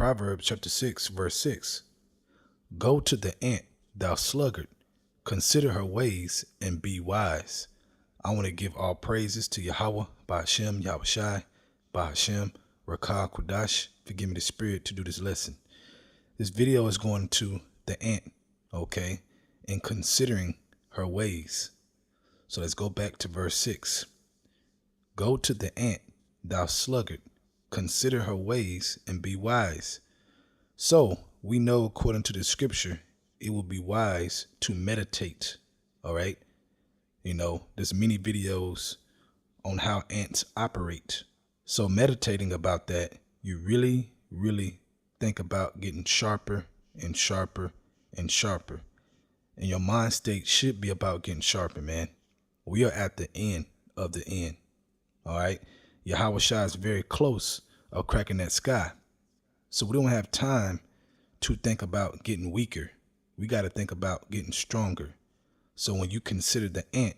Proverbs chapter 6, verse 6. Go to the ant, thou sluggard, consider her ways and be wise. I want to give all praises to Yahweh, Ba'ashem, Yahushai, Ba'ashem, Rakah, Kudash, for giving me the spirit to do this lesson. This video is going to the ant, okay, and considering her ways. So let's go back to verse 6. Go to the ant, thou sluggard, consider her ways and be wise. So we know, according to the scripture, it will be wise to meditate. All right. You know, there's many videos on how ants operate. So meditating about that, you really, really think about getting sharper and sharper and sharper. And your mind state should be about getting sharper, man. We are at the end of the end. All right. Yahweh Shai is very close of cracking that sky. So we don't have time to think about getting weaker. We got to think about getting stronger. So when you consider the ant,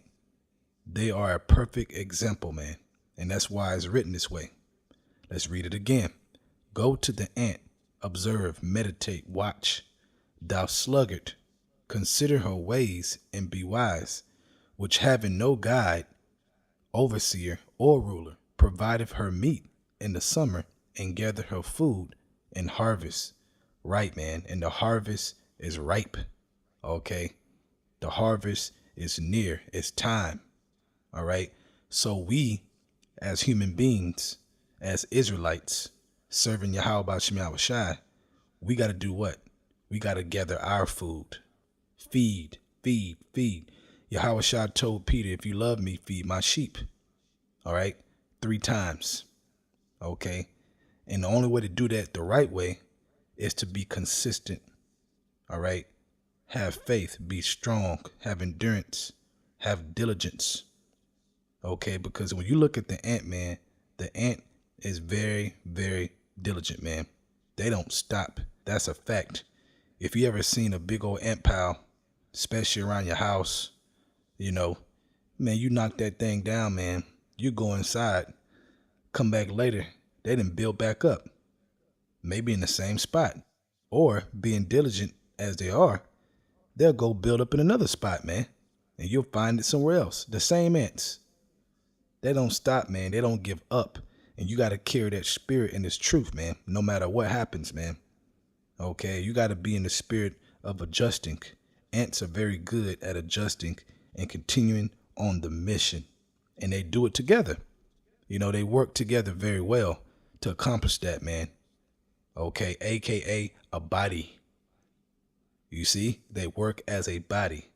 they are a perfect example, man. And that's why it's written this way. Let's read it again. Go to the ant, observe, meditate, watch. Thou sluggard, consider her ways and be wise, which having no guide, overseer, or ruler, provideth her meat in the summer and gather her food in harvest. Right, man. And the harvest is ripe. Okay. The harvest is near. It's time. All right. So we, as human beings, as Israelites, serving Yahweh Ba'ashem Yahushai, we got to do what? We got to gather our food. Feed, feed, feed. Yahweh Shai told Peter, if you love me, feed my sheep. All right. 3 times. Okay. And the only way to do that the right way is to be consistent. All right. Have faith, be strong, have endurance, have diligence. Okay. Because when you look at the ant, man, the ant is very, very diligent, man. They don't stop. That's a fact. If you ever seen a big old ant pile, especially around your house, you know, man, you knock that thing down, man. You go inside, come back later, they didn't build back up. Maybe in the same spot. Or being diligent as they are, they'll go build up in another spot, man. And you'll find it somewhere else. The same ants. They don't stop, man. They don't give up. And you got to carry that spirit and this truth, man, no matter what happens, man. Okay, you got to be in the spirit of adjusting. Ants are very good at adjusting and continuing on the mission. And they do it together. You know, they work together very well to accomplish that, man. Okay, AKA a body. You see, they work as a body.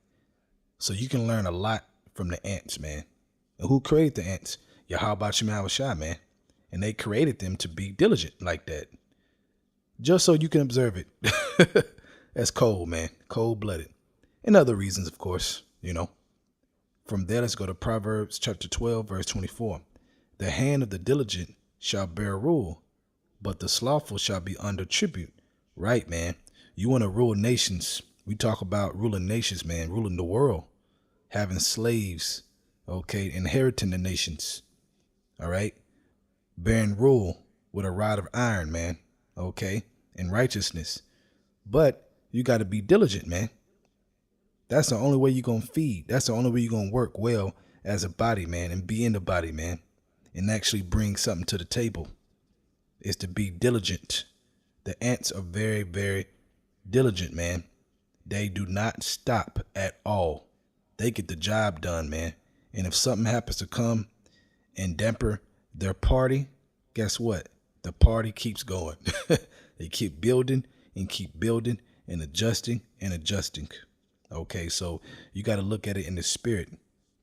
So you can learn a lot from the ants, man. And who created the ants? Yahweh Ba'ashem Yahushai, man. And they created them to be diligent like that. Just so you can observe it. That's cold, man. Cold-blooded. And other reasons, of course, you know. From there, let's go to Proverbs chapter 12, verse 24. The hand of the diligent shall bear rule, but the slothful shall be under tribute. Right, man. You want to rule nations. We talk about ruling nations, man. Ruling the world. Having slaves. Okay. Inheriting the nations. All right. Bearing rule with a rod of iron, man. Okay. In righteousness. But you got to be diligent, man. That's the only way you're going to feed. That's the only way you're going to work well as a body, man, and be in the body, man, and actually bring something to the table is to be diligent. The ants are very, very diligent, man. They do not stop at all. They get the job done, man. And if something happens to come and damper their party, guess what? The party keeps going. They keep building and adjusting and adjusting. Okay, so you got to look at it in the spirit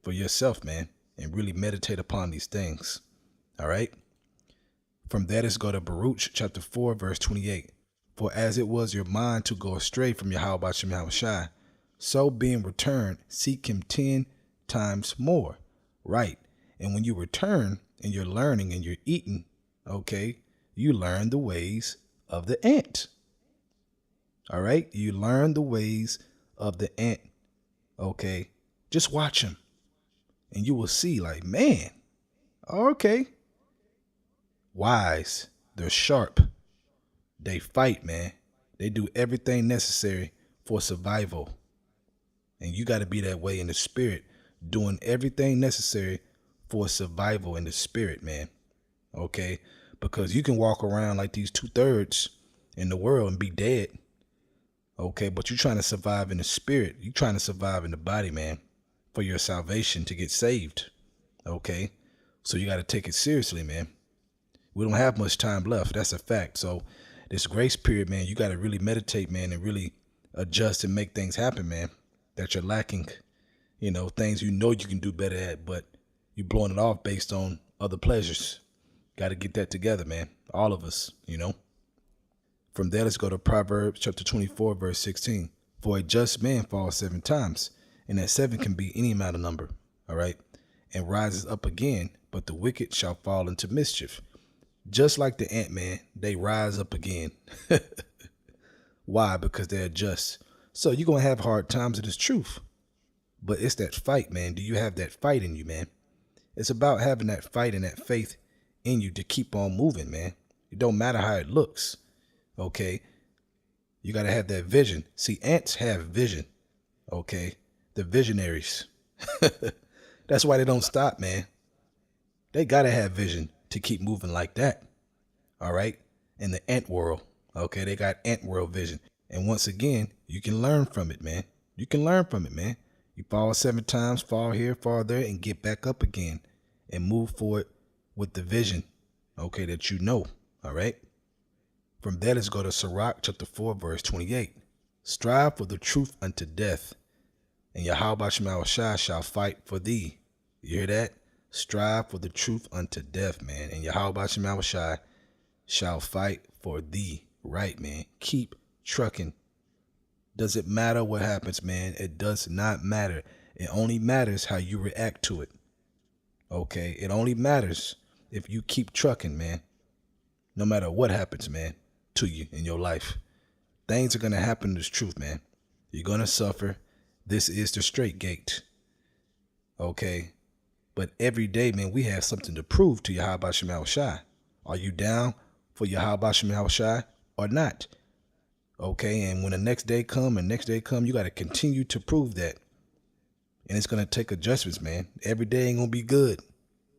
for yourself, man, and really meditate upon these things. All right. From that, let's go to Baruch chapter 4, verse 28. For as it was your mind to go astray from Yahweh Ba'ashem Yahushai, so being returned, seek him 10 times more. Right. And when you return and you're learning and you're eating, okay, you learn the ways of the ant. All right. You learn the ways of the ant. Okay. Just watch him and you will see like, man, okay. Wise. They're sharp. They fight, man. They do everything necessary for survival. And you got to be that way in the spirit, doing everything necessary for survival in the spirit, man. Okay? Because you can walk around like these 2/3 in the world and be dead. Okay? But you're trying to survive in the spirit. You're trying to survive in the body, man, for your salvation, to get saved. Okay? So you got to take it seriously, man. We don't have much time left. That's a fact. So this grace period, man, you got to really meditate, man, and really adjust and make things happen, man, that you're lacking. You know, things you know you can do better at, but you're blowing it off based on other pleasures. Got to get that together, man. All of us, you know. From there, let's go to Proverbs chapter 24, verse 16. For a just man falls 7 times, and that 7 can be any amount of number, all right, and rises up again, but the wicked shall fall into mischief. Just like the ant, man, they rise up again. Why? Because they're just. So you're going to have hard times. It is truth. But it's that fight, man. Do you have that fight in you, man? It's about having that fight and that faith in you to keep on moving, man. It don't matter how it looks. Okay? You got to have that vision. See, ants have vision. Okay? The visionaries. That's why they don't stop, man. They got to have vision to keep moving like that. All right? In the ant world. Okay? They got ant world vision. And once again, you can learn from it, man. You can learn from it, man. You fall 7 times, fall here, fall there, and get back up again and move forward with the vision, okay, that you know. All right? From there, let's go to Sirach chapter 4, verse 28. Strive for the truth unto death, and Yahweh Shai shall fight for thee. You hear that? Strive for the truth unto death, man, and Yahweh Shai shall fight for thee. Right, man. Keep trucking. Does it matter what happens, man? It does not matter. It only matters how you react to it. Okay? It only matters if you keep trucking, man. No matter what happens, man, to you in your life. Things are going to happen. This truth, man. You're going to suffer. This is the straight gate. Okay? But every day, man, we have something to prove to Yahweh Shai. Are you down for Yahweh Shai or not? Okay, and when the next day come, you got to continue to prove that. And it's going to take adjustments, man. Every day ain't going to be good.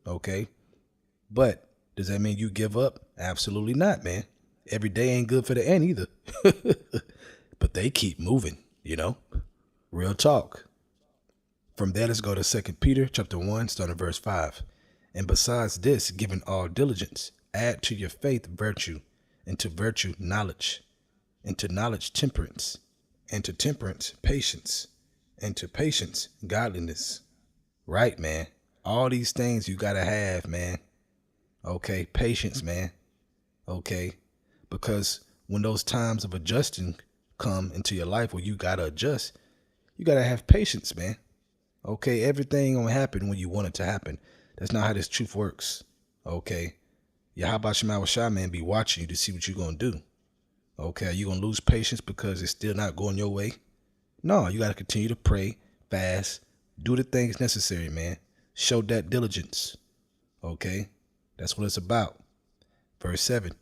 Okay? But does that mean you give up? Absolutely not, man. Every day ain't good for the ant either. But they keep moving, you know? Real talk. From there, let's go to 2 Peter chapter 1, starting verse 5. And besides this, giving all diligence, add to your faith virtue, and to virtue knowledge, and to knowledge temperance, and to temperance patience, and to patience godliness. Right, man. All these things you gotta have, man. Okay, patience, man. Okay, because when those times of adjusting come into your life where you gotta adjust, you gotta have patience, man. Okay, everything gonna happen when you want it to happen. That's not how this truth works. Okay, Yahweh Shai, man, be watching you to see what you're gonna do. Okay, are you going to lose patience because it's still not going your way? No, you got to continue to pray, fast, do the things necessary, man. Show that diligence. Okay, that's what it's about. Verse 7.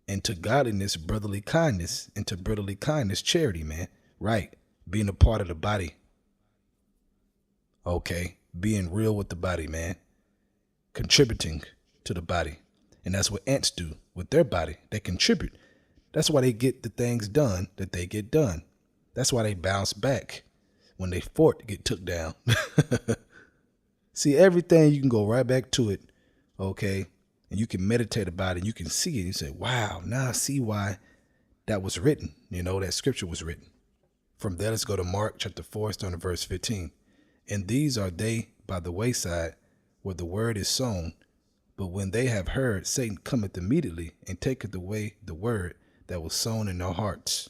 And to godliness, brotherly kindness, and to brotherly kindness, charity, man. Right, being a part of the body. Okay, being real with the body, man. Contributing to the body. And that's what ants do with their body. They contribute. That's why they get the things done that they get done. That's why they bounce back when they fort get took down. See, everything, you can go right back to it, okay? And you can meditate about it. You can see it. You say, wow, now I see why that was written. You know, that scripture was written. From there, let's go to Mark chapter 4, starting verse 15. And these are they by the wayside where the word is sown. But when they have heard, Satan cometh immediately and taketh away the word that was sown in their hearts.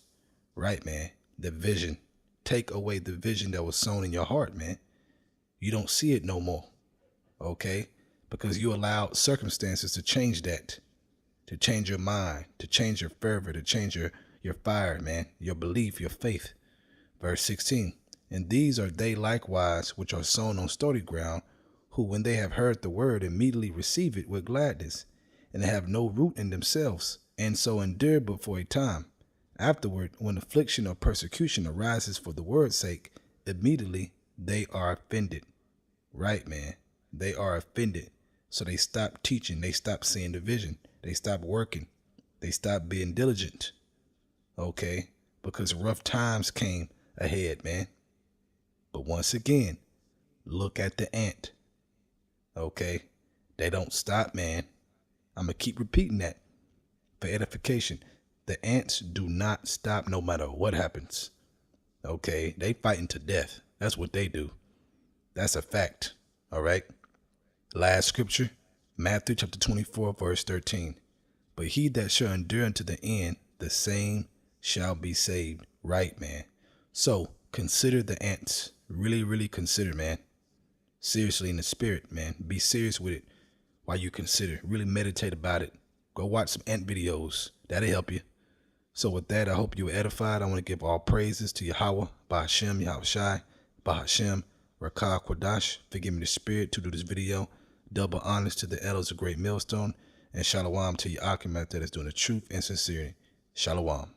Right, man. The vision. Take away the vision that was sown in your heart, man. You don't see it no more. Okay? Because you allowed circumstances to change that. To change your mind. To change your fervor. To change your fire, man. Your belief, your faith. Verse 16. And these are they likewise which are sown on stony ground, who when they have heard the word immediately receive it with gladness, and have no root in themselves, and so endure but for a time. Afterward, when affliction or persecution arises for the word's sake, immediately they are offended. Right, man. They are offended. So they stop teaching. They stop seeing the vision. They stop working. They stop being diligent. Okay? Because rough times came ahead, man. But once again, look at the ant. Okay? They don't stop, man. I'm going to keep repeating that for edification. The ants do not stop no matter what happens. Okay? They fighting to death. That's what they do. That's a fact. All right? Last scripture, Matthew chapter 24, verse 13. But he that shall endure unto the end, the same shall be saved. Right, man. So consider the ants. Really, really consider, man. Seriously, in the spirit, man. Be serious with it while you consider. Really meditate about it. Go watch some ant videos. That'll help you. So with that, I hope you were edified. I want to give all praises to Yahweh, Bahashem, Yahushai, Bahashem, Rakah Quadash. Forgive me the spirit to do this video. Double honors to the elders of Great Millstone. And Shalom to your Achamat that is doing the truth and sincerity. Shalom.